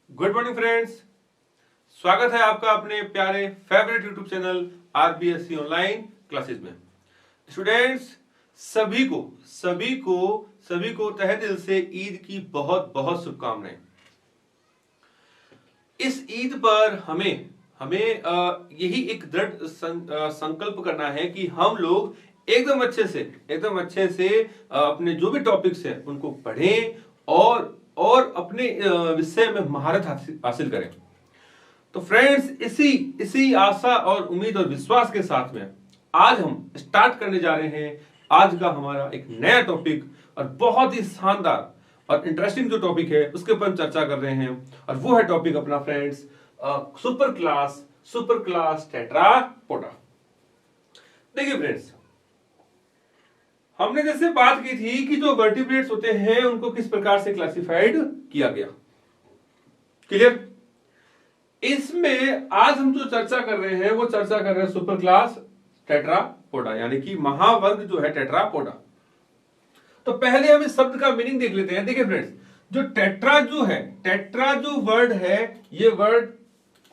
Good morning friends. स्वागत है आपका अपने प्यारे favourite YouTube channel RBSC online classes में। स्टूडेंट्स, सभी को तहे दिल से ईद की बहुत बहुत शुभकामनाएं। इस ईद पर हमें हमें यही एक दृढ़ संकल्प करना है कि हम लोग एकदम अच्छे से अपने जो भी टॉपिक्स हैं उनको पढ़ें और अपने विषय में महारत हासिल करें। तो फ्रेंड्स, इसी आशा और उम्मीद और विश्वास के साथ में आज हम स्टार्ट करने जा रहे हैं आज का हमारा एक नया टॉपिक, और बहुत ही शानदार और इंटरेस्टिंग जो टॉपिक है उसके ऊपर हम चर्चा कर रहे हैं। और वो है टॉपिक अपना फ्रेंड्स सुपर क्लास टेट्रापोडा। देखिए फ्रेंड्स, हमने जैसे बात की थी कि जो वर्टिब्रेट्स होते हैं उनको किस प्रकार से क्लासिफाइड किया गया। क्लियर? इसमें आज हम जो चर्चा कर रहे हैं वो चर्चा कर रहे हैं सुपर क्लास टेट्रापोडा, यानी कि महावर्ग जो है टेट्रापोडा। तो पहले हम इस शब्द का मीनिंग देख लेते हैं। देखिए फ्रेंड्स, जो टेट्रा जो वर्ड है, ये वर्ड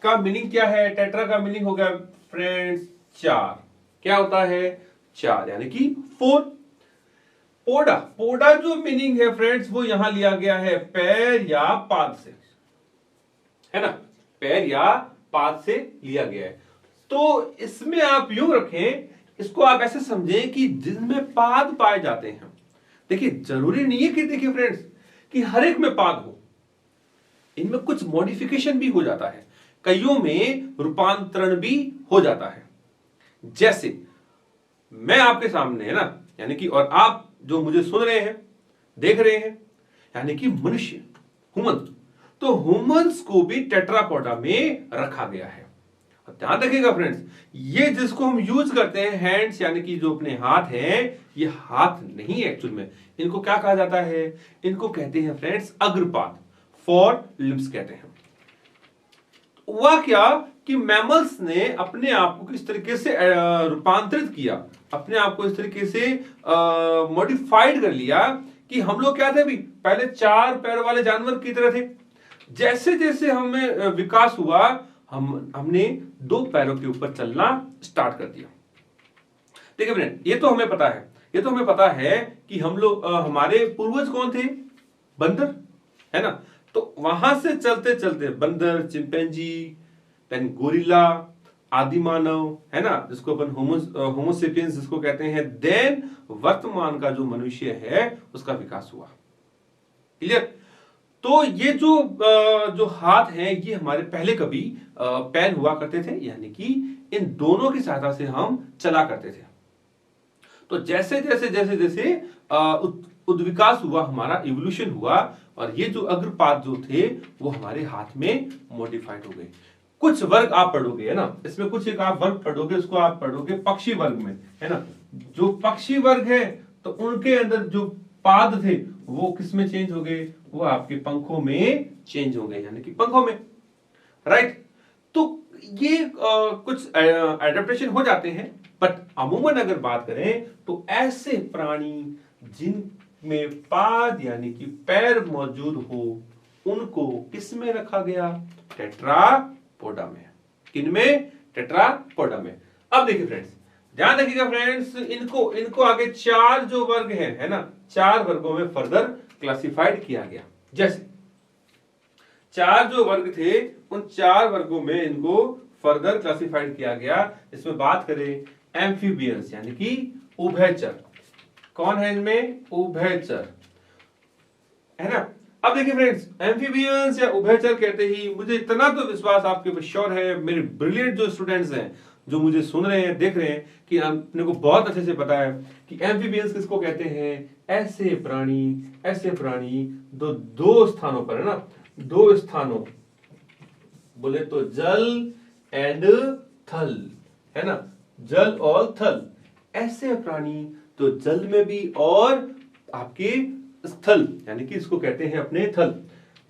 का मीनिंग क्या है? टेट्रा का मीनिंग हो गया फ्रेंड्स चार। क्या होता है? चार, यानी कि 4। पोडा जो मीनिंग है फ्रेंड्स वो यहां लिया गया है पैर या पाद से, है ना? पैर या पाद से लिया गया है। तो इसमें आप यूं रखें, इसको आप ऐसे समझें कि जिनमें पाद पाए जाते हैं। देखिए, जरूरी नहीं है कि देखिए फ्रेंड्स कि हर एक में पाद हो, इनमें कुछ मॉडिफिकेशन भी हो जाता है, कईयों में रूपांतरण भी हो जाता है। जैसे मैं आपके सामने, है ना, यानी कि, और आप जो मुझे सुन रहे हैं, देख रहे हैं, यानी कि मनुष्य, ह्यूमन। तो ह्यूमंस को भी टेट्रापोडा में रखा गया है। ध्यान रखिएगा फ्रेंड्स, ये जिसको हम यूज करते हैं हैंड्स, यानी कि जो अपने हाथ हैं, ये हाथ नहीं है एक्चुअल में। इनको क्या कहा जाता है? इनको कहते हैं फ्रेंड्स अग्रपाद, फोर लिम्स कहते हैं। हुआ क्या कि मैमल्स ने अपने आप को किस तरीके से रूपांतरित किया, अपने आप को इस तरीके से मॉडिफाइड कर लिया कि हम लोग क्या थे? अभी पहले 4 पैर वाले जानवर की तरह थे। जैसे जैसे हमें विकास हुआ, हमने 2 पैरों के ऊपर चलना स्टार्ट कर दिया। देखिए फ्रेंड, ये तो हमें पता है कि हम लोग हमारे पूर्वज कौन थे? बंदर, है ना? तो वहां से चलते चलते बंदर, चिंपैंजी, देन गोरिल्ला, आदि मानव, है ना, जिसको अपन होमोसेपियंस जिसको कहते हैं, देन वर्तमान का जो मनुष्य है उसका विकास हुआ। क्लियर? तो ये जो हाथ है, ये हमारे पहले कभी पैर हुआ करते थे, यानी कि इन दोनों की सहायता से हम चला करते थे। तो जैसे जैसे उद्विकास हुआ, हमारा इवोल्यूशन हुआ, और ये जो अग्रपाद जो थे वो हमारे हाथ में मॉडिफाइड हो गए। कुछ वर्ग आप पढ़ोगे, है ना, इसमें कुछ एक आप वर्ग पढ़ोगे, उसको आप पढ़ोगे पक्षी वर्ग में, है ना। जो पक्षी वर्ग है तो उनके अंदर जो पाद थे वो किस में चेंज हो गए? वो आपके पंखों में चेंज हो गए, यानी कि पंखों में, राइट। तो ये कुछ एडेप्टेशन हो जाते हैं, बट अमूमन अगर बात करें तो ऐसे प्राणी जिनमें पाद यानी कि पैर मौजूद हो, उनको किस में रखा गया? टेट्रापोडा में। किनमें? टेट्रापोडा में। अब देखिए फ्रेंड्स, ध्यान रखिएगा फ्रेंड्स, इनको आगे 4 जो वर्ग हैं, है ना, 4 वर्गों में फर्दर क्लासिफाइड किया गया। जैसे 4 जो वर्ग थे, उन 4 वर्गों में इनको फर्दर क्लासिफाइड किया गया। इसमें बात करें एम्फीबियंस, यानी कि उभयचर। कौन है इनमें? उभयचर, है ना। अब देखिए फ्रेंड्स, एम्फीबियंस या उभयचर कहते ही मुझे इतना तो विश्वास आपके ऊपर श्योर है, मेरे ब्रिलियंट जो स्टूडेंट्स हैं, जो मुझे सुन रहे हैं, देख रहे हैं, कि अपने को बहुत अच्छे से पता है कि एम्फीबियंस किसको कहते हैं? ऐसे प्राणी दो स्थानों पर, है ना, 2 स्थानों, बोले तो जल एंड थल, है ना, जल और थल। ऐसे प्राणी तो जल में भी और आपके स्थल, यानी कि इसको कहते हैं अपने थल,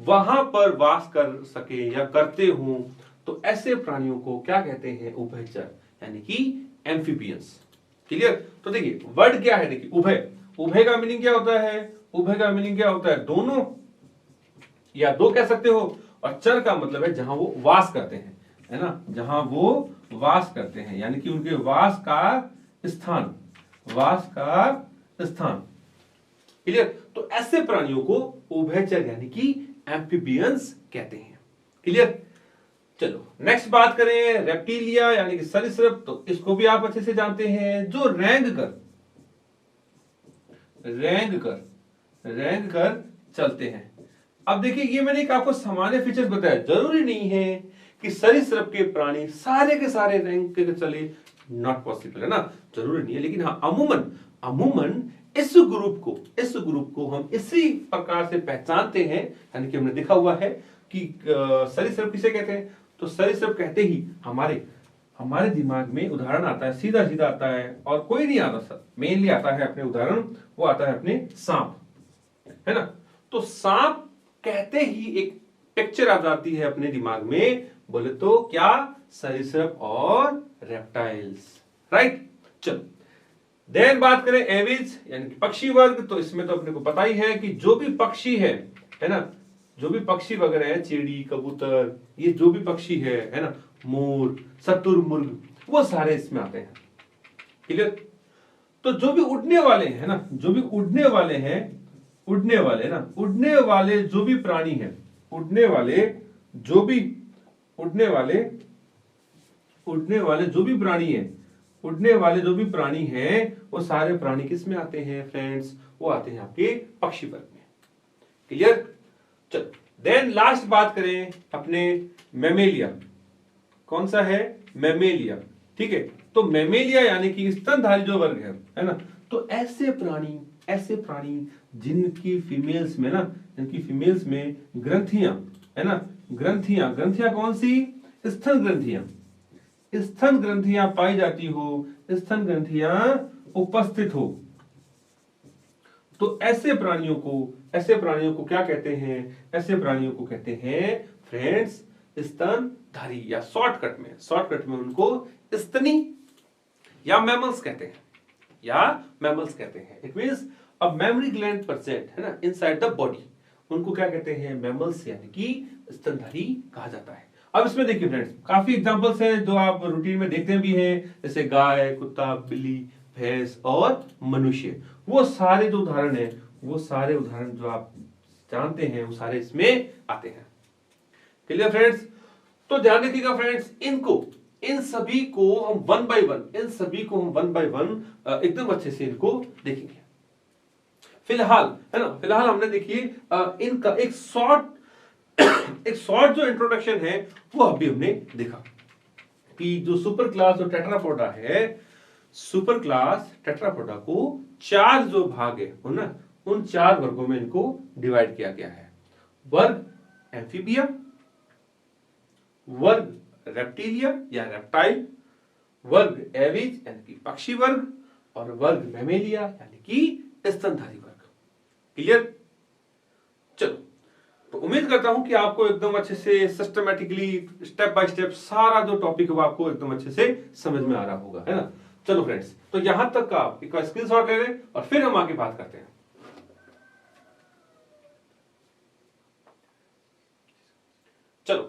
वहां पर वास कर सके या करते हो, तो ऐसे प्राणियों को क्या कहते हैं? उभयचर, यानी कि एम्फीबियंस। क्लियर? तो देखिए वर्ड क्या है, देखिए उभय का मीनिंग क्या होता है? उभय का मीनिंग क्या होता है? दोनों या दो कह सकते हो, और चर का मतलब है जहां वो वास करते हैं, है ना, जहां वो वास करते हैं, यानी कि उनके वास का स्थान, वास का स्थान। क्लियर? तो ऐसे प्राणियों को उभयचर यानी कि एम्फीबियंस कहते हैं। क्लियर? चलो नेक्स्ट बात करें रेप्टिलिया यानी कि सरीसृप। तो इसको भी आप अच्छे से जानते हैं, जो रेंग कर चलते हैं। अब देखिए ये मैंने एक आपको सामान्य फीचर्स बताया, जरूरी नहीं है कि सरीसृप के प्राणी सारे के सारे रेंग के चले, नॉट पॉसिबल, है ना, जरूरी नहीं है। लेकिन हाँ अमूमन इस ग्रुप को हम इसी प्रकार से पहचानते हैं, यानी कि हमने देखा हुआ है कि सरीसृप किसे कहते हैं। तो सरीसृप कहते ही हमारे दिमाग में उदाहरण आता है, सीधा आता है, और कोई नहीं आता सर, मेनली आता है अपने उदाहरण, वो आता है अपने सांप, है ना। तो सांप कहते ही एक पिक्चर आ जाती है अपने दिमाग में, बोले तो क्या, सरीसृप और रेप्टाइल्स, राइट। चलो देन बात करें एविज यानी कि पक्षी वर्ग। तो इसमें तो अपने को पता ही है कि जो भी पक्षी है ना, जो भी पक्षी वगैरह है, चिड़ी, कबूतर, ये जो भी पक्षी है ना, मोर, शतुरमुर्ग, वो सारे इसमें आते हैं। क्लियर? तो जो भी उड़ने वाले हैं ना, जो भी उड़ने वाले जो भी प्राणी हैं, उड़ने वाले जो भी प्राणी हैं, वो सारे प्राणी किस में आते हैं फ्रेंड्स? वो आते हैं आपके पक्षी वर्ग में। क्लियर? चलो देन लास्ट बात करें अपने मैमेलिया। कौन सा है? मैमेलिया। ठीक है, तो मैमेलिया यानी कि स्तनधारी जो वर्ग है ना, तो ऐसे प्राणी जिनकी फीमेल्स में ग्रंथियां, है ना, ग्रंथियां कौन सी? स्तन ग्रंथियां पाई जाती हो, स्तन ग्रंथियां उपस्थित हो, तो ऐसे प्राणियों को क्या कहते हैं? ऐसे प्राणियों को कहते हैं फ्रेंड्स स्तनधारी, या शॉर्टकट में उनको स्तनी या मैमल्स कहते हैं, it means a memory gland present, है ना, इनसाइड द बॉडी, उनको क्या कहते हैं? मैमल्स यानी कि स्तनधारी कहा जाता है। अब इसमें देखिए फ्रेंड्स, काफी एग्जांपल्स हैं जो आप रूटीन में देखते भी हैं, जैसे गाय, कुत्ता, बिल्ली, भैंस और मनुष्य। वो सारे जो उदाहरण है, वो सारे उदाहरण जो आप जानते हैं, वो सारे इसमें आते हैं। Clear friends? तो ध्यान रखिएगा फ्रेंड्स, इन सभी को हम वन बाय वन एकदम अच्छे से इनको देखेंगे। फिलहाल हमने देखिए इनका एक शॉर्ट जो इंट्रोडक्शन है वो अभी हमने देखा कि जो सुपर क्लास जो टेट्रापोडा है, सुपर क्लास टेट्रापोडा को 4 जो भाग है ना, उन 4 वर्गों में इनको डिवाइड किया गया है। वर्ग एम्फीबिया, वर्ग रेप्टिलिया या रेप्टाइल, वर्ग एविज यानी कि पक्षी वर्ग, और वर्ग मैमेलिया यानी कि स्तनधारी वर्ग। क्लियर? चलो, तो उम्मीद करता हूं कि आपको एकदम अच्छे से सिस्टमैटिकली स्टेप बाय स्टेप सारा जो टॉपिक है वो आपको एकदम अच्छे से समझ में आ रहा होगा, है ना। चलो फ्रेंड्स, तो यहां तक का आप एक स्क्रीनशॉट ले लें और फिर हम आगे बात करते हैं। चलो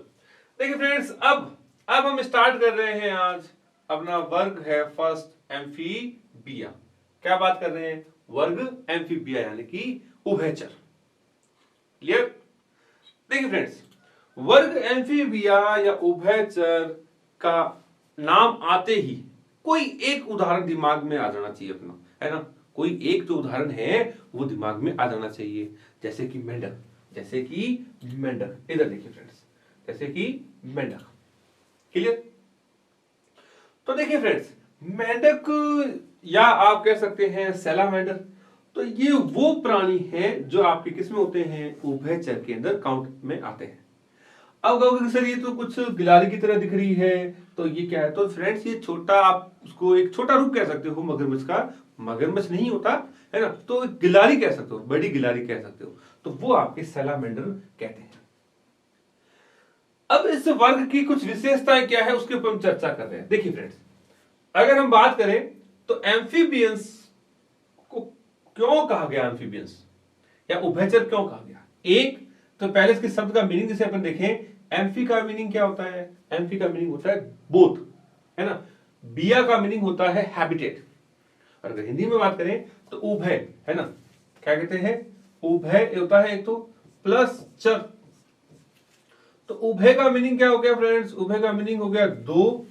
देखिए फ्रेंड्स, अब हम स्टार्ट कर रहे हैं आज अपना वर्ग है फर्स्ट एम्फीबिया। क्या बात कर रहे हैं? वर्ग एम्फीबिया यानी कि उभयचर। क्लियर? देखिए फ्रेंड्स, वर्ग एम्फीबिया या उभयचर का नाम आते ही कोई एक उदाहरण दिमाग में आ जाना चाहिए अपना, है ना। कोई एक जो उदाहरण है वो दिमाग में आ जाना चाहिए, जैसे कि मेंढक, इधर देखिए फ्रेंड्स, जैसे कि मेंढक। क्लियर? तो देखिए फ्रेंड्स, मेंढक या आप कह सकते हैं सैलामेंडर, तो ये वो प्राणी हैं जो आपके किसमें होते हैं? उभयचर के अंदर काउंट में आते हैं। अब कहोगे सर ये तो कुछ गिलारी की तरह दिख रही है, तो ये क्या है? तो फ्रेंड्स, ये छोटा, आप उसको एक छोटा रूप कह सकते हो मगरमच्छ का। मगरमच्छ नहीं होता, है ना, तो गिलारी कह सकते हो, बड़ी गिलारी कह सकते हो, तो वो आपके सैलामेंडर कहते हैं। अब इस वर्ग की कुछ विशेषताएं क्या है उसके ऊपर हम चर्चा कर रहे हैं। देखिए फ्रेंड्स, अगर हम बात करें तो एम्फीबियंस को क्यों कहा गया, एम्फीबियंस या उभयचर क्यों कहा गया? एक, तो पहले इसके शब्द का मीनिंग जैसे अपन देखें, एम्फी का मीनिंग क्या होता है? एम्फी का मीनिंग होता है बोथ, है ना। बिया का मीनिंग होता है हैबिटेट, और अगर हिंदी में बात करें तो उभय, है ना। क्या कहते हैं? उभय होता है एक तो, प्लस चर। तो उभय का मीनिंग क्या हो गया फ्रेंड्स? उभय का मीनिंग हो गया दो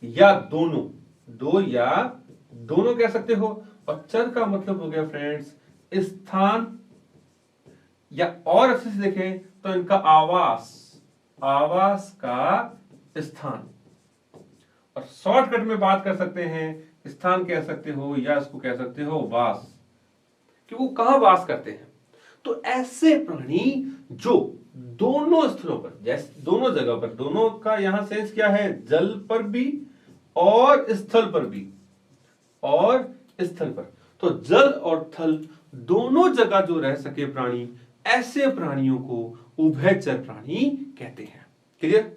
या दोनों, दो या दोनों कह सकते हो। और चर का मतलब हो गया फ्रेंड्स स्थान, या और अच्छे से देखें तो इनका आवास, आवास का स्थान। और शॉर्टकट में बात कर सकते हैं, स्थान कह सकते हो या इसको कह सकते हो वास, कि वो कहां वास करते हैं। तो ऐसे प्राणी जो दोनों स्थलों पर, जैसे दोनों जगह पर, दोनों का यहां सेंस क्या है? जल पर भी और स्थल पर भी, और स्थल पर। तो जल और थल दोनों जगह जो रह सके प्राणी, ऐसे प्राणियों को उभयचर प्राणी कहते हैं। क्लियर?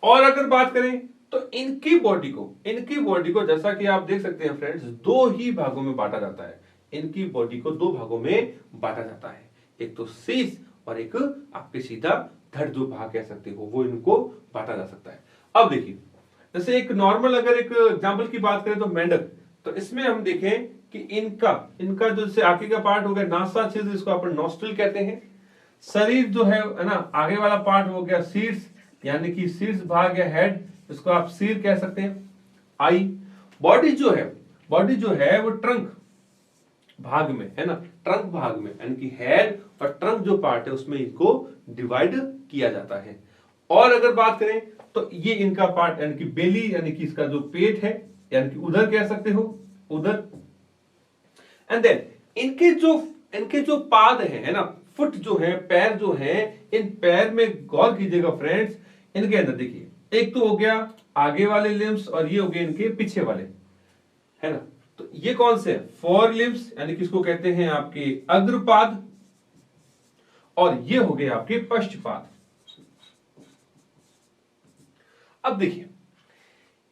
और अगर बात करें तो इनकी बॉडी को जैसा कि आप देख सकते हैं फ्रेंड्स, दो ही भागों में बांटा जाता है। इनकी बॉडी को दो भागों में बांटा जाता है, एक तो शीर्ष और एक आपके सीधा धड़, जो भाग कह सकते हो, वो इनको बांटा जा सकता है। अब देखिए, जैसे एक नॉर्मल अगर एक एग्जांपल की बात करें तो मेंढक, तो इसमें हम देखें कि इनका जो से आगे का पार्ट हो गया नासा छिद्र, इसको अपन नॉस्ट्रिल कहते हैं। शरीर जो है ना, आगे वाला पार्ट हो गया शीर्ष, यानी कि शीर्ष भाग या हेड, इसको आप सिर कह सकते हैं। आई बॉडी जो है वो ट्रंक भाग में, है ना, ट्रंक भाग में, यानी कि हेड और ट्रंक जो पार्ट है उसमें इनको डिवाइड किया जाता है। और अगर बात करें तो ये इनका पार्ट, यानी कि बेली, यानी कि इसका जो पेट है, यानी कि उधर कह सकते हो, उधर। एंड देन इनके जो पाद है ना, फुट जो है, पैर जो है, इन पैर में गौर कीजिएगा फ्रेंड्स, इनके अंदर देखिए, एक तो हो गया आगे वाले लिम्स और ये हो गए इनके पीछे वाले, है ना। तो ये कौन से? फोर लिम्स, यानी कि इसको कहते हैं आपके अग्रपाद, और ये हो गए आपके पश्चपाद। अब देखिए,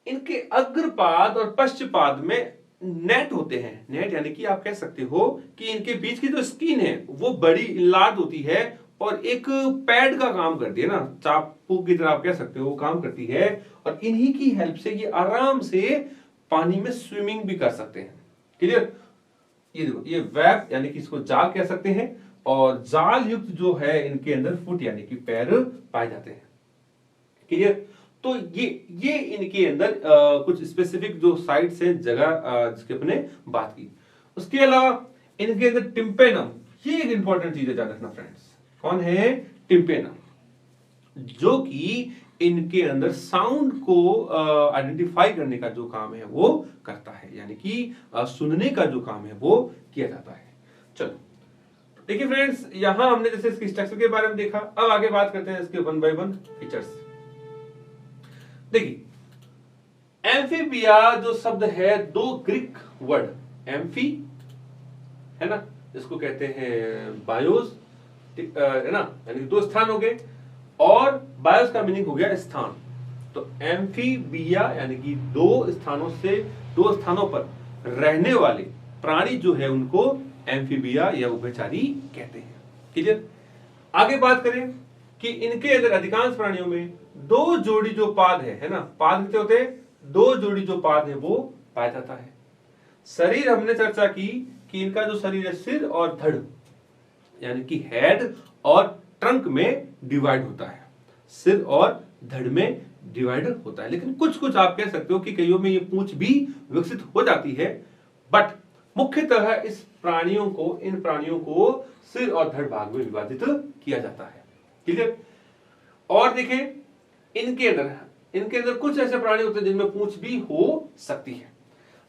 इनके अग्रपाद और पश्चपाद में नेट होते हैं। नेट यानी कि आप कह सकते हो कि इनके बीच की जो स्किन है वो बड़ी इलार्ज होती है और एक पैड का काम करती है ना, चाकू की तरह आप कह सकते हो, वो काम करती है। और इन्हीं की हेल्प से ये आराम से पानी में स्विमिंग भी कर सकते हैं। क्लियर? ये देखो, ये वेब यानी कि इसको जाल कह सकते हैं, और जाल युक्त जो है इनके अंदर फुट यानी कि पैर पाए जाते हैं। क्लियर? तो ये इनके अंदर कुछ स्पेसिफिक जो साइट्स हैं, जगह जिसके अपने बात की। उसके अलावा इनके अंदर टिम्पेनम, ये एक इंपॉर्टेंट चीज है, याद रखना फ्रेंड्स। कौन है? टिम्पेनम, जो कि इनके अंदर साउंड को आइडेंटिफाई करने का जो काम है वो करता है, यानी कि सुनने का जो काम है वो किया जाता है। चलो देखिए फ्रेंड्स, यहां हमने जैसे इसकी स्ट्रक्चर के बारे में देखा, अब आगे बात करते हैं इसके वन बाय वन फीचर्स। देखिए, एम्फीबिया जो शब्द है, दो ग्रीक वर्ड, एम्फी है ना, इसको कहते हैं बायोस, है ना, यानी दो स्थान हो गए, और बायोस का मीनिंग हो गया स्थान। तो एम्फीबिया यानी कि दो स्थानों पर रहने वाले प्राणी जो है उनको एम्फीबिया या उभयचारी कहते हैं। क्लियर? आगे बात करें कि इनके अंदर अधिकांश प्राणियों में दो जोड़ी जो पाद है ना, पाद कितने होते हैं? दो जोड़ी जो पाद है वो पाया जाता है। शरीर हमने चर्चा की कि इनका जो शरीर है सिर और धड़, यानी कि हेड और ट्रंक में डिवाइड होता है, सिर और धड़ में डिवाइड होता है। लेकिन कुछ आप कह सकते हो कि कईयों में ये पूंछ भी विकसित हो जाती है, बट मुख्यतः इन प्राणियों को सिर और धड़ भाग में विभाजित किया जाता है। क्लियर? और देखें, इनके अंदर कुछ ऐसे प्राणी होते हैं जिनमें पूंछ भी हो सकती है।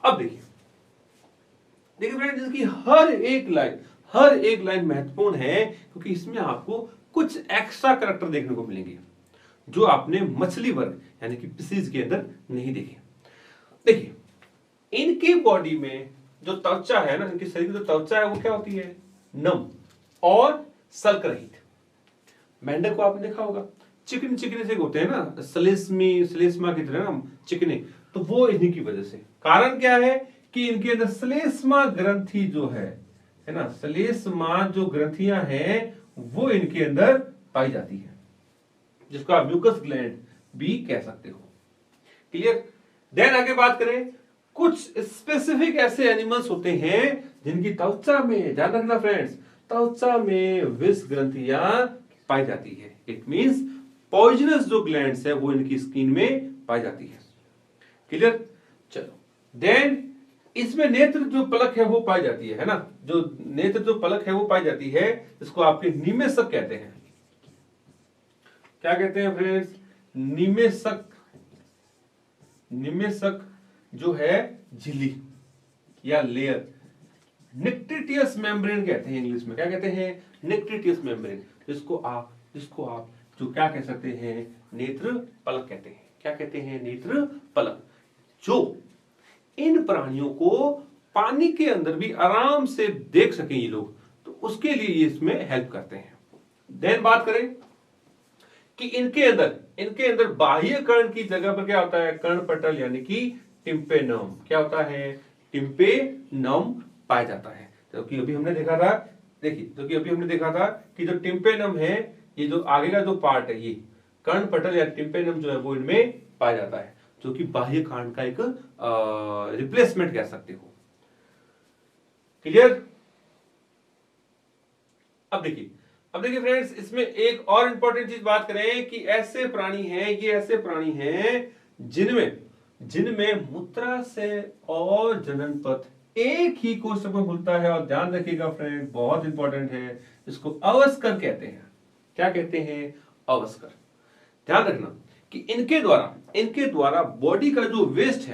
अब देखिए फ्रेंड्स, इसकी हर एक लाइन महत्वपूर्ण है, क्योंकि इसमें आपको कुछ एक्स्ट्रा करैक्टर देखने को मिलेंगे जो आपने मछली वर्ग यानी कि फिशेज के अंदर नहीं देखे। देखिए, इनकी बॉडी में जो त्वचा है ना, इनके शरीर की जो त्वचा है वो क्या होती है? नम और सल्क रहित। मेंढक को आपने देखा होगा, चिकने से होते हैं ना, श्लेष्मा की तरह ना चिकने, तो वो इन्हीं की वजह से। कारण क्या है कि इनके अंदर श्लेष्मा ग्रंथि जो है ना, श्लेष्मा जो ग्रंथियां हैं वो इनके अंदर पाई जाती है, जिसको आप म्यूकस ग्लैंड भी कह सकते हो। क्लियर? देन आगे बात करें, कुछ स्पेसिफिक ऐसे एनिमल्स होते हैं जिनकी त्वचा में, ध्यान रखना फ्रेंड्स, त्वचा में विष ग्रंथियां पाई जाती है। इट मींस पॉइजनस जो ग्लैंड्स है वो इनकी स्किन में पाई जाती है। क्लियर? चलो, देन इसमें नेत्र जो पलक है वो पाई जाती है ना, जो नेत्र जो पलक है वो पाई जाती है, इसको आपके निमेषक कहते हैं। क्या कहते हैं फ्रेंड्स? निमेषक। निमेषक जो है झिल्ली या लेयर, निक्टिटियस मेम्ब्रेन कहते हैं इंग्लिश में। क्या कहते हैं? निक्टिटियस मेम्ब्रेन, जिसको आप जो क्या कह सकते हैं? नेत्र पलक कहते हैं। क्या कहते हैं? नेत्र पलक, जो इन प्राणियों को पानी के अंदर भी आराम से देख सकें ये लोग, तो उसके लिए ये इसमें हेल्प करते हैं। देन बात करें कि इनके अंदर बाह्य कर्ण की जगह पर क्या होता है? कर्णपटल यानी कि टिम्पेनम। क्या होता है? टिम्पेनम पाया जाता है। क्योंकि अभी हमने देखा था, देखिए, क्योंकि अभी हमने देखा था कि जो टिम्पेनम है, ये जो आगे का जो पार्ट है, ये कर्णपटल या टिम्पेनम जो है वो इनमें पाया जाता है, जो कि बाह्य कांड का एक रिप्लेसमेंट कह सकते हो। क्लियर? अब देखिए फ्रेंड्स, इसमें एक और इंपॉर्टेंट चीज बात करें कि ऐसे प्राणी हैं जिनमें मूत्राशय और जनन पथ एक ही कोशिका में खुलता है। और ध्यान रखिएगा फ्रेंड, बहुत इंपॉर्टेंट है, इसको अवस्कर कहते हैं। क्या कहते हैं? अवस्कर। ध्यान रखना कि इनके द्वारा बॉडी का जो वेस्ट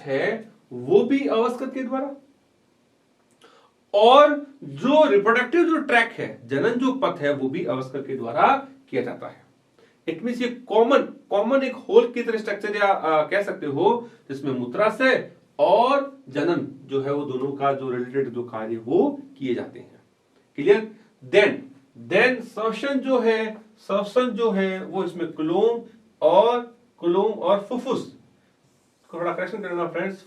है वो भी अवस्कर के द्वारा, और जो रिप्रोडक्टिव जो ट्रैक है, जनन जो पथ है, वो भी अवस्कर के द्वारा किया जाता है। इट मींस ये कॉमन एक होल की तरह स्ट्रक्चर या कह सकते हो, जिसमें मूत्राशय और जनन जो है वो दोनों का जो रिलेटेड जो कार्य वो किए जाते हैं। क्लियर? देन श्वसन जो है वो इसमें कुलोम और फुफ्फुस, थोड़ा करेक्शन करना फ्रेंड्स,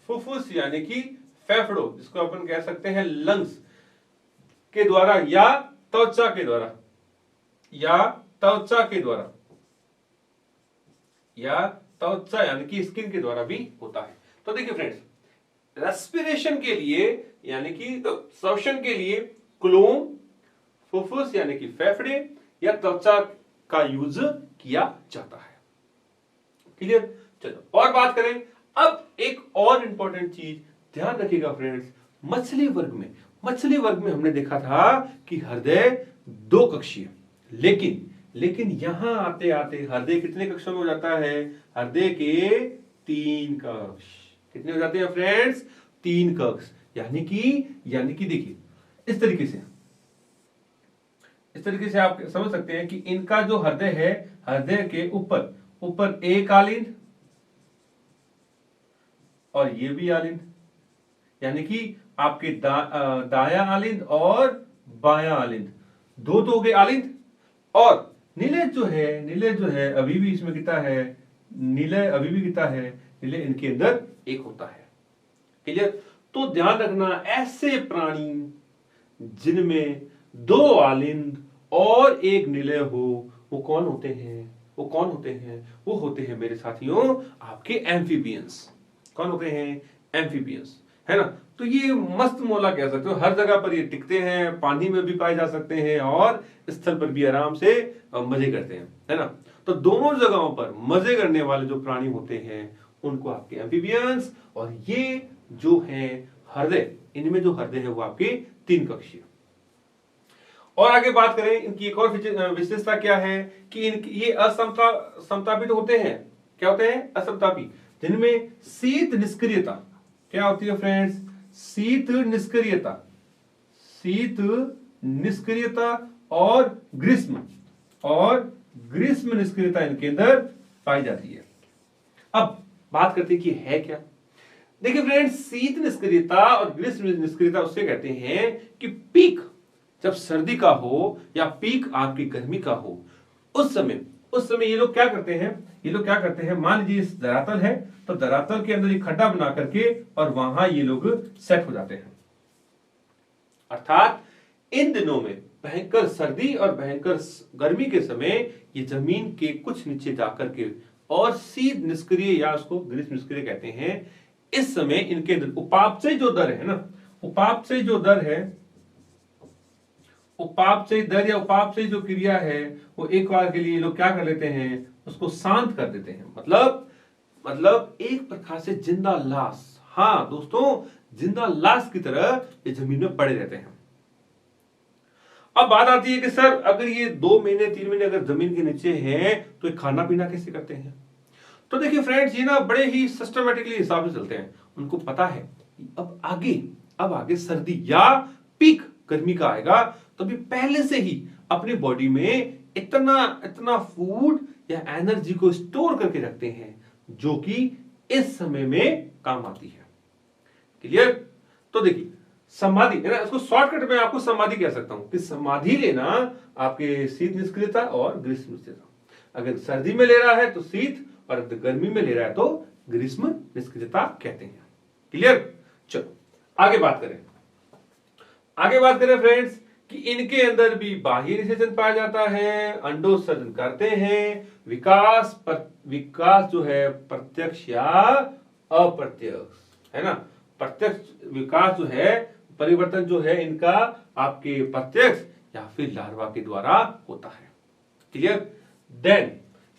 फुफ्फुस यानी कि फेफड़ों, जिसको अपन कह सकते हैं लंग्स के द्वारा या त्वचा के द्वारा यानी कि स्किन के द्वारा भी होता है। तो देखिए फ्रेंड्स, रेस्पिरेशन के लिए यानी कि श्वसन के लिए कुलोम, फुफ्फुस यानी कि फेफड़े या त्वचा का यूज किया जाता है। क्लियर? चलो और बात करें। अब एक और इंपॉर्टेंट चीज ध्यान रखिएगा फ्रेंड्स, मछली वर्ग में हमने देखा था कि हृदय 2 कक्षीय, लेकिन यहां आते आते हृदय कितने कक्षों में हो जाता है? हृदय के 3 कक्ष। कितने हो जाते हैं फ्रेंड्स? 3 कक्ष। यानी कि देखिए, इस तरीके से आप समझ सकते हैं कि इनका जो हृदय है, हृदय के ऊपर एक आलिंद और ये भी आलिंद, यानी कि आपके दायां आलिंद और बायां आलिंद, 2 तो हो गए आलिंद। और नीले जो है अभी भी इसमें कितना है? नीले इनके अंदर एक होता है। क्लियर? तो ध्यान रखना, ऐसे प्राणी जिनमें 2 आलिंद और एक निलय हो, वो कौन होते हैं? वो होते हैं मेरे साथियों आपके एम्फीबियंस। कौन होते हैं? एम्फीबियंस, है ना। तो ये मस्त मौला कह सकते हो, हर जगह पर ये टिकते हैं, पानी में भी पाए जा सकते हैं और स्थल पर भी आराम से मजे करते हैं, है ना। तो दोनों जगहों पर मजे करने वाले जो प्राणी होते हैं उनको आपके एम्फीबियंस, और ये जो है हृदय, इनमें जो हृदय है वो आपके 3 कक्षीय। और आगे बात करें, इनकी एक और विशेषता क्या है कि ये असमतापित होते हैं। क्या होते हैं? असमतापी, जिनमें शीत निष्क्रियता क्या होती है फ्रेंड्स? शीत निष्क्रियता और ग्रीष्म निष्क्रियता इनके अंदर पाई जाती है। अब बात करते हैं कि है क्या। देखिए फ्रेंड्स, शीत निष्क्रियता और ग्रीष्म निष्क्रियता उससे कहते हैं कि पीक जब सर्दी का हो या पीक आपकी गर्मी का हो, उस समय ये लोग क्या करते हैं, मान लीजिए इस धरातल है, तो धरातल के अंदर एक खड्डा बना करके और वहां ये लोग सेट हो जाते हैं। अर्थात इन दिनों में भयंकर सर्दी और भयंकर गर्मी के समय ये जमीन के कुछ नीचे जाकर के और शीत निष्क्रिय या उसको ग्रीष्म निष्क्रिय कहते हैं। इस समय इनके उपापचय जो दर है ना, उपापचय जो दर है, उपापचय दर या उपापचय जो क्रिया है वो एक बार के लिए लोग क्या कर लेते हैं, उसको शांत कर देते हैं। मतलब एक प्रकार से जिंदा लाश, हाँ दोस्तों, जिंदा लाश की तरह ये जमीन में पड़े रहते हैं। अब बात आती है कि सर अगर ये 2 महीने 3 महीने अगर जमीन के नीचे हैं तो ये खाना पीना कैसे करते हैं? तो देखिए फ्रेंड्स, ये ना बड़े ही सिस्टमेटिकली हिसाब से चलते हैं। उनको पता है कि अब आगे सर्दी या पीक गर्मी का आएगा, तो भी पहले से ही अपनी बॉडी में इतना फूड या एनर्जी को स्टोर करके रखते हैं जो कि इस समय में काम आती है। क्लियर? तो देखिए समाधि है ना, इसको शॉर्टकट में आपको समाधि कह सकता हूं कि समाधि लेना आपके शीत निष्क्रियता और ग्रीष्म निष्क्रियता। अगर सर्दी में ले रहा है तो शीत, और अगर गर्मी में ले रहा है तो ग्रीष्म निष्क्रियता कहते हैं। क्लियर? चलो आगे बात करें फ्रेंड्स कि इनके अंदर भी बाह्य निषेचन पाया जाता है, अंडोत्सर्जन करते हैं, विकास जो है प्रत्यक्ष या अप्रत्यक्ष है ना। प्रत्यक्ष विकास जो है, परिवर्तन जो है इनका आपके प्रत्यक्ष या फिर लार्वा के द्वारा होता है। क्लियर?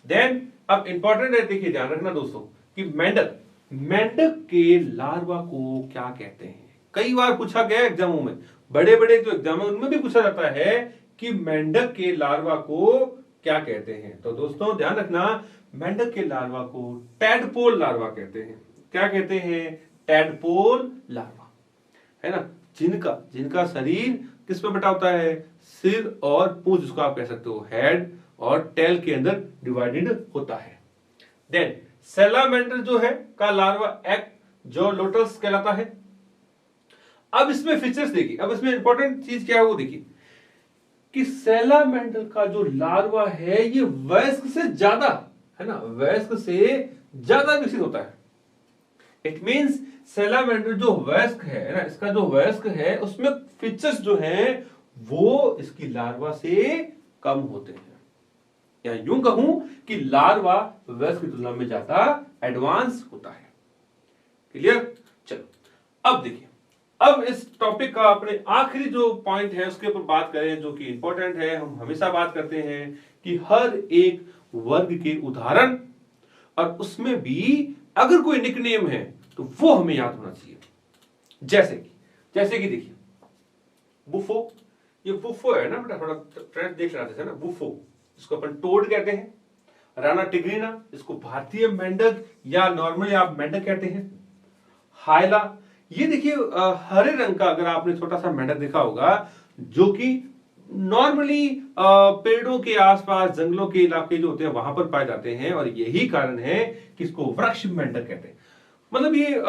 देन अब इंपॉर्टेंट है, देखिए ध्यान रखना दोस्तों कि मेंढक के लार्वा को क्या कहते हैं। कई बार पूछा गया एग्जामों में, बड़े जो एग्जाम है उनमें भी पूछा जाता है कि मेंढक के लार्वा को क्या कहते हैं। तो दोस्तों ध्यान रखना, मेंढक के लार्वा को टैडपोल लार्वा कहते हैं। क्या कहते हैं? टैडपोल लार्वा, है ना, जिनका शरीर किस पे बटा होता है? सिर और पूंछ, जिसको आप कह सकते हो हेड और टेल के अंदर डिवाइडेड होता है। देन सैलामेंडर जो है का लार्वा एग जो लोटस कहलाता है। अब इसमें फीचर्स देखिए, अब इसमें इंपॉर्टेंट चीज क्या है वो देखिए कि सैलामेंडर का जो लार्वा है ये वयस्क से ज्यादा, है ना, वयस्क से ज्यादा विकसित होता है। इट मींस सैलामेंडर जो वयस्क है ना, इसका जो वयस्क है उसमें फीचर्स जो हैं वो इसकी लार्वा से कम होते हैं, या यूं कहूं कि लार्वा वयस्क की तुलना में ज्यादा एडवांस होता है। क्लियर? चलो अब देखिए, अब इस टॉपिक का अपने आखिरी जो पॉइंट है उसके ऊपर बात करें जो कि इंपॉर्टेंट है। हम हमेशा बात करते हैं कि हर एक वर्ग के उदाहरण और उसमें भी अगर कोई निकनेम है तो वो हमें याद होना चाहिए। जैसे कि देखिए बुफो, ये बुफो है ना बेटा, थोड़ा फ्रेंड्स देख रहे थे ना, बुफो इसको अपन टोड कहते हैं। राना टिग्रिना, इसको भारतीय मेंढक या नॉर्मली आप मेंढक कहते हैं। हायला, ये देखिए हरे रंग का, अगर आपने छोटा सा मेंढक देखा होगा जो कि नॉर्मली पेड़ों के आसपास जंगलों के इलाके जो होते हैं वहां पर पाए जाते हैं, और यही कारण है कि इसको वृक्ष मेंढक कहते हैं। मतलब ये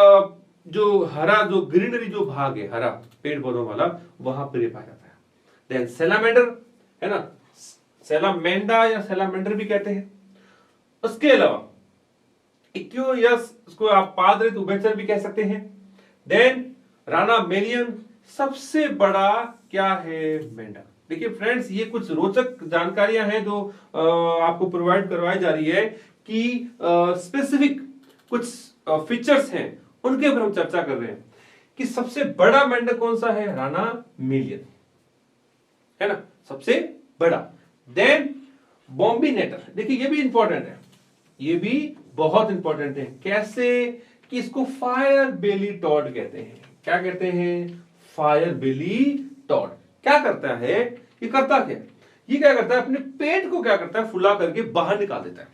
जो हरा, जो ग्रीनरी जो भाग है हरा पेड़ पौधों वाला, वहां पर ये पाया जाता है। देन सैलामेंडर है ना, सैलामेंडा या सैलामेंडर भी कहते हैं। उसके अलावा इक्योयस, उसको आप पादरित उभयचर भी कह सकते हैं। देन राना मेलियन, सबसे बड़ा क्या है? मेंढक। देखिए फ्रेंड्स, ये कुछ रोचक जानकारियां हैं जो आपको प्रोवाइड करवाई जा रही है कि स्पेसिफिक कुछ फीचर्स हैं उनके ऊपर हम चर्चा कर रहे हैं कि सबसे बड़ा मेंढक कौन सा है? राना मेलियन, है ना, सबसे बड़ा। देन बॉम्बिनेटर, देखिए ये भी इंपॉर्टेंट है, ये भी बहुत इंपॉर्टेंट है। कैसे? कि इसको फायर बेली टॉड कहते हैं। क्या कहते हैं? फायर बेली टॉड। क्या करता है? ये करता क्या? ये क्या करता है? अपने पेट को क्या करता है? फुला करके बाहर निकाल देता है।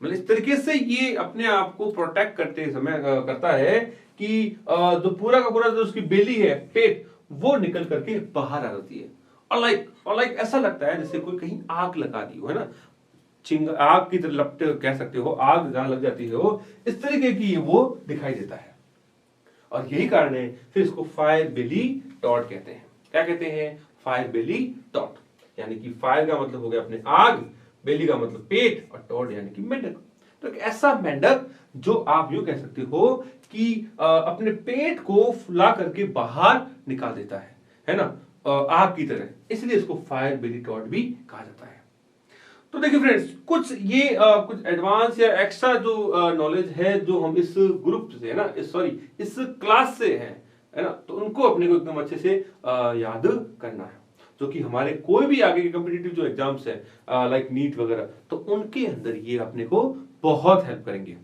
मतलब इस तरीके से ये अपने आप को प्रोटेक्ट करते समय करता है कि जो पूरा का पूरा जो उसकी बेली है, पेट, वो निकल करके बाहर आ जाती है। और लाइक ऐसा लगता है जैसे कोई कहीं आग लगा दी हो, है ना, आग की तरह लपटे कह सकते हो, आग जहां लग जाती हो, इस तरीके की वो दिखाई देता है। और यही कारण है फिर इसको फायर बेली टॉड कहते हैं। क्या कहते हैं? फायर बेली टॉड, यानी कि फायर का मतलब हो गया अपने आग, बेली का मतलब पेट, और टॉड यानी कि मेंढक। तो एक ऐसा मेंढक जो आप यूं कह सकते हो कि अपने पेट को फुला करके बाहर निकाल देता है है ना, आग की तरह, इसलिए इसको फायर बेली ट्रॉट भी कहा जाता है। तो देखिए फ्रेंड्स, कुछ ये कुछ एडवांस या एक्स्ट्रा जो नॉलेज है जो हम इस ग्रुप से है ना, इस क्लास से है ना, तो उनको अपने को एकदम अच्छे से याद करना है, जो कि हमारे कोई भी आगे के कॉम्पिटिटिव जो एग्जाम्स है लाइक नीट वगैरह, तो उनके अंदर ये अपने को बहुत हेल्प करेंगे।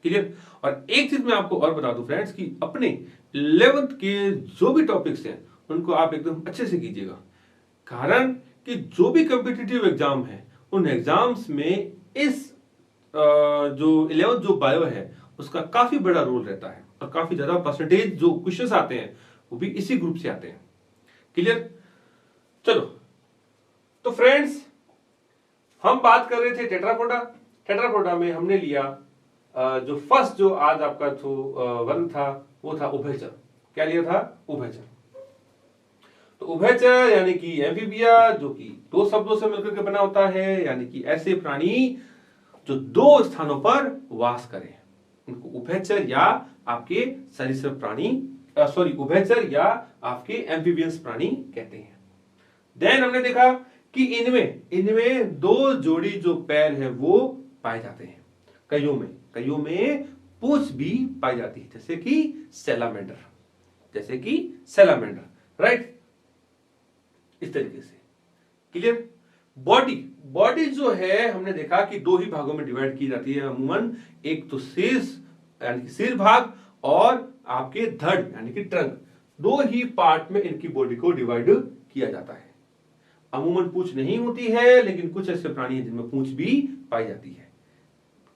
क्लियर। और एक चीज मैं आपको और बता दूं फ्रेंड्स कि अपने 11th के जो भी टॉपिक्स हैं उनको आप एकदम अच्छे से कीजिएगा, कारण कि जो भी कॉम्पिटिटिव एग्जाम है उन एग्जाम्स में इस जो 11th जो बायो है उसका काफी बड़ा रोल रहता है, और काफी ज्यादा परसेंटेज जो क्वेश्चंस आते हैं वो भी इसी ग्रुप से आते हैं। क्लियर। चलो, तो फ्रेंड्स हम बात कर रहे थे टेट्रापोडा। टेट्रापोडा में हमने लिया जो फर्स्ट जो आज आपका जो वर्ग था वो था उभयचर। क्या लिया था? उभयचर। तो उभयचर यानी कि एम्फीबिया, जो कि दो शब्दों से मिलकर के बना होता है, यानी कि ऐसे प्राणी जो दो स्थानों पर वास करें उनको उभयचर या आपके सरीसृप प्राणी उभयचर या आपके एम्फीबियंस प्राणी कहते हैं। देन हमने देखा कि इनमें दो जोड़ी जो पैर है वो पाए जाते हैं। कईयों में पूंछ भी पाई जाती है, जैसे कि सैलामेंडर, राइट, इस तरीके से। क्लियर। बॉडी जो है हमने देखा कि दो ही भागों में डिवाइड की जाती है अमूमन, एक तो शीर्ष यानी कि सिर भाग, और आपके धड़ यानी कि ट्रंक, दो ही पार्ट में इनकी बॉडी को डिवाइड किया जाता है। अमूमन पूंछ नहीं होती है, लेकिन कुछ ऐसे प्राणी हैं जिनमें पूंछ भी पाई जाती है।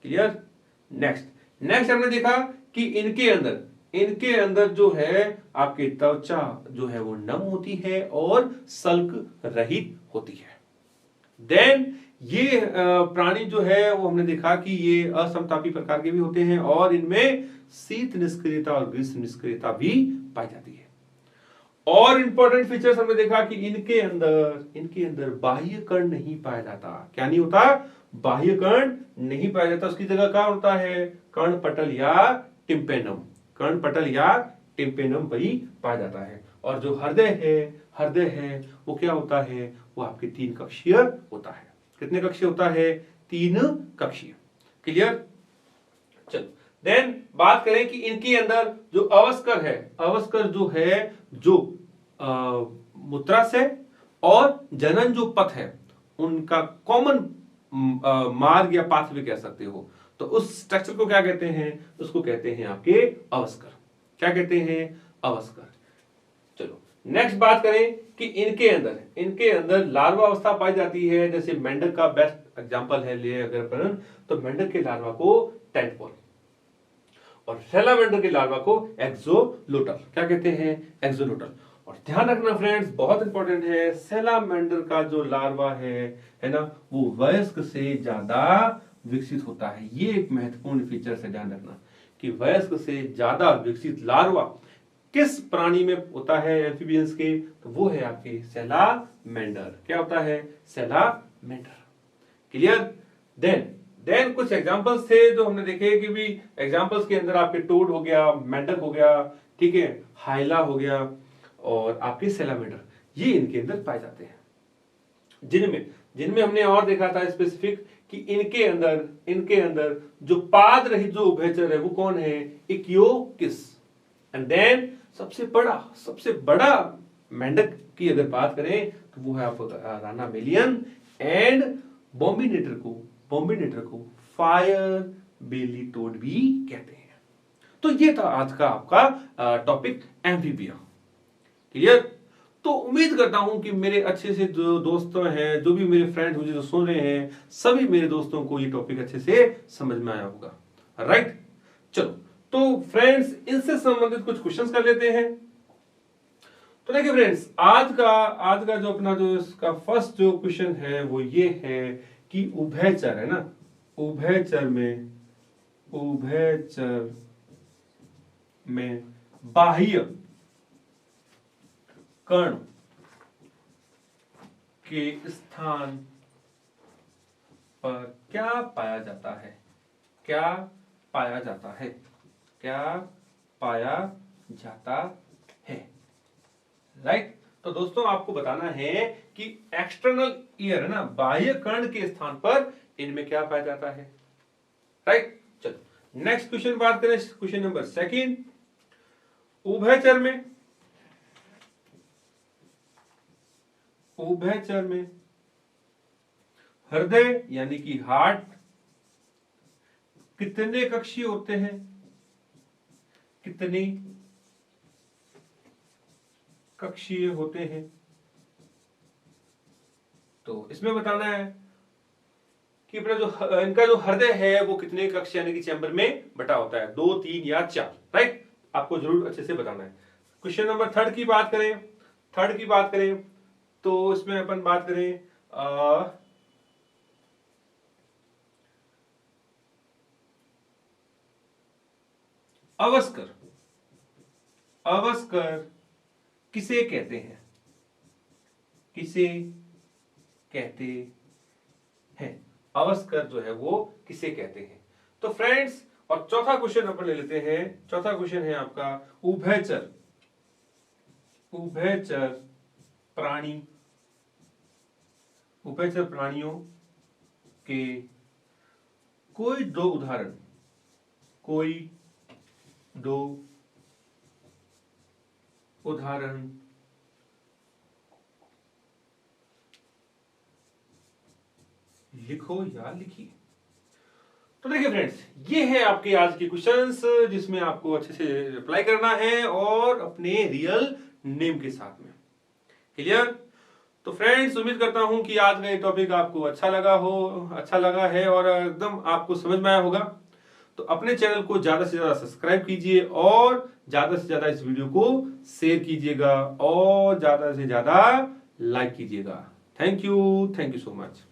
क्लियर। नेक्स्ट हमने देखा कि इनके अंदर जो है आपकी त्वचा जो है वो नम होती है और सल्क रहित होती है। देन ये प्राणी जो है वो हमने देखा कि ये असमतापी प्रकार के भी होते हैं, और इनमें शीत निष्क्रियता और ग्रीष्म निष्क्रियता भी पाई जाती है। और इंपॉर्टेंट फीचर्स हमने देखा कि इनके अंदर बाह्य कर्ण नहीं पाया जाता। क्या नहीं होता? बाह्य कर्ण नहीं पाया जाता। उसकी जगह क्या होता है? कर्णपटल या टिम्पेनम वही पाया जाता है। और जो हृदय है वो क्या होता है? वो आपके 3 कक्षीय होता है। कितने कक्षीय होता है? 3 कक्षीय। क्लियर। चलो, देन बात करें कि इनके अंदर जो अवस्कर जो है जो मूत्राशय और जनन जो पथ है उनका कॉमन मार्ग या पाथवे कह सकते हो, तो उस स्ट्रक्चर को क्या कहते हैं? उसको कहते हैं आपके अवस्कर। क्या कहते हैं? अवस्कर। चलो, नेक्स्ट बात करें कि इनके अंदर लार्वा अवस्था पाई जाती है। जैसे मेंढक का बेस्ट एग्जांपल है ले अगर अपन, तो मेंढक के लार्वा को टेडपोल और सैलामेंडर के लार्वा को एक्सोलोटल। क्या कहते हैं? एक्सोलोटल। और ध्यान रखना फ्रेंड्स, बहुत इंपॉर्टेंट है, सैलामेंडर का जो लार्वा है ना, वो वयस्क से ज्यादा विकसित होता है। ये एक महत्वपूर्ण फीचर है, ध्यान रखना कि वयस्क से ज्यादा विकसित लार्वा किस प्राणी में होता है एम्फीबियंस के? तो वो है आपके सैलामेंडर। क्या होता है? सैलामेंडर। क्लियर। देन कुछ एग्जांपल्स थे जो हमने देखे कि भी एग्जांपल्स के अंदर आपके टोड हो गया, मेंढक हो गया, ठीक है, हाइला हो गया, और आपके सैलामेंडर, ये इनके अंदर पाए जाते हैं। जिनमें हमने और देखा था स्पेसिफिक कि इनके अंदर जो पाद रहित जो उभयचर है वो कौन है? इक्योकिस। एंड देन सबसे बड़ा मेंढक की अगर बात करें तो वो है आपका राना मेलियन, एंड बॉम्बिनेटर को फायर बेली टोड भी कहते हैं। तो ये था आज का आपका टॉपिक एम्फीबिया। क्लियर। तो उम्मीद करता हूं कि मेरे अच्छे से जो दोस्त हैं, जो भी मेरे फ्रेंड मुझे जो सुन रहे हैं, सभी मेरे दोस्तों को ये टॉपिक अच्छे से समझ में आया होगा। राइट। चलो, तो फ्रेंड्स इनसे संबंधित कुछ क्वेश्चंस कर लेते हैं। तो देखिए फ्रेंड्स, आज का जो अपना जो इसका फर्स्ट जो क्वेश्चन है वो ये है कि उभयचर है ना, उभयचर में बाह्य कर्ण के स्थान पर क्या पाया जाता है? राइट। तो दोस्तों आपको बताना है कि एक्सटर्नल ईयर है ना, बाह्य कर्ण के स्थान पर इनमें क्या पाया जाता है। राइट। चलो नेक्स्ट क्वेश्चन बात करें, क्वेश्चन नंबर सेकंड। उभयचर में हृदय यानी कि हार्ट कितने कक्षीय होते हैं, कितने कक्षीय होते हैं। तो इसमें बताना है कि अपना जो इनका जो हृदय है वो कितने कक्ष यानी कि चैम्बर में बटा होता है, 2, 3 या 4। राइट, आपको जरूर अच्छे से बताना है। क्वेश्चन नंबर थर्ड की बात करें तो इसमें अपन बात करें अवस्कर। अवस्कर किसे कहते हैं, किसे कहते हैं, अवस्कर जो है वो किसे कहते हैं। तो फ्रेंड्स, और चौथा क्वेश्चन अपन ले लेते हैं। चौथा क्वेश्चन है आपका उभयचर। उभयचर प्राणी, उभयचर प्राणियों के कोई दो उदाहरण, कोई दो उदाहरण लिखो या लिखिए। तो देखिए फ्रेंड्स, ये है आपके आज के क्वेश्चंस जिसमें आपको अच्छे से रिप्लाई करना है और अपने रियल नेम के साथ में। क्लियर? तो फ्रेंड्स, उम्मीद करता हूं कि आज का ये टॉपिक आपको अच्छा लगा है और एकदम आपको समझ में आया होगा। तो अपने चैनल को ज्यादा से ज्यादा सब्सक्राइब कीजिए और ज्यादा से ज्यादा इस वीडियो को शेयर कीजिएगा और ज्यादा से ज्यादा लाइक कीजिएगा। Thank you so much.